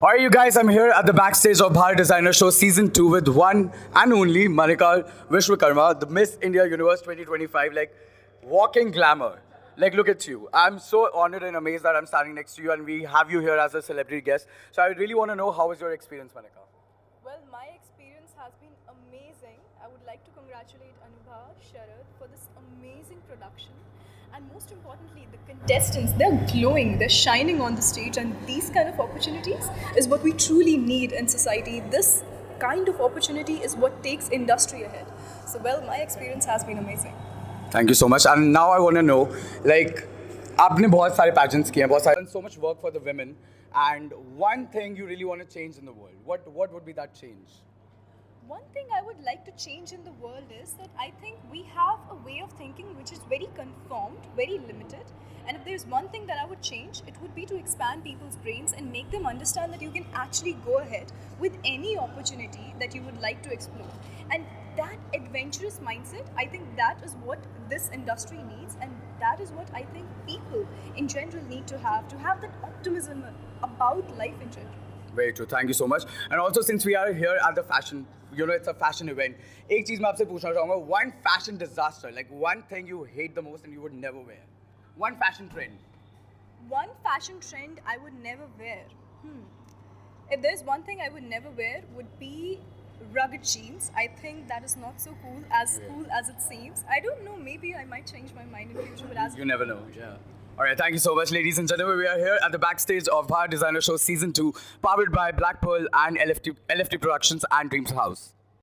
Alright, you guys, I'm here at the backstage of Bharat Designer Show Season 2 with one and only Manika Vishwakarma, the Miss India Universe 2025, like walking glamour. Like, look at you. I'm so honored and amazed that I'm standing next to you and we have you here as a celebrity guest. So I really want to know, how was your experience, Manika? Well, my experience has been amazing. I would like to congratulate Anubha, Sharad for this amazing production. And most importantly, the contestants, they're glowing, they're shining on the stage, and these kind of opportunities is what we truly need in society. This kind of opportunity is what takes industry ahead. So, well, my experience has been amazing. Thank you so much. And now I want to know, like, आपने बहुत सारे pageants किए हैं, बहुत सारे, done so much work for the women. And one thing you really want to change in the world, what would be that change? One thing I would like to change in the world is that I think we have a way of thinking which is very conformed, very limited. And if there's one thing that I would change, it would be to expand people's brains and make them understand that you can actually go ahead with any opportunity that you would like to explore. And that adventurous mindset, I think that is what this industry needs, and that is what I think people in general need to have that optimism about life in general. Very true. Thank you so much. And also, since we are here at the fashion, it's a fashion event. एक चीज मैं आपसे पूछना चाहूँगा, one fashion disaster, like one thing you hate the most and you would never wear. One fashion trend. One fashion trend I would never wear. If there's one thing I would never wear, would be rugged jeans. I think that is not so cool as it seems. I don't know. Maybe I might change my mind in the future, but as You never know. Yeah. All right, thank you so much, ladies and gentlemen. We are here at the backstage of Bharat Designer Show Season 2, powered by Black Pearl and LFT Productions and Dreams House.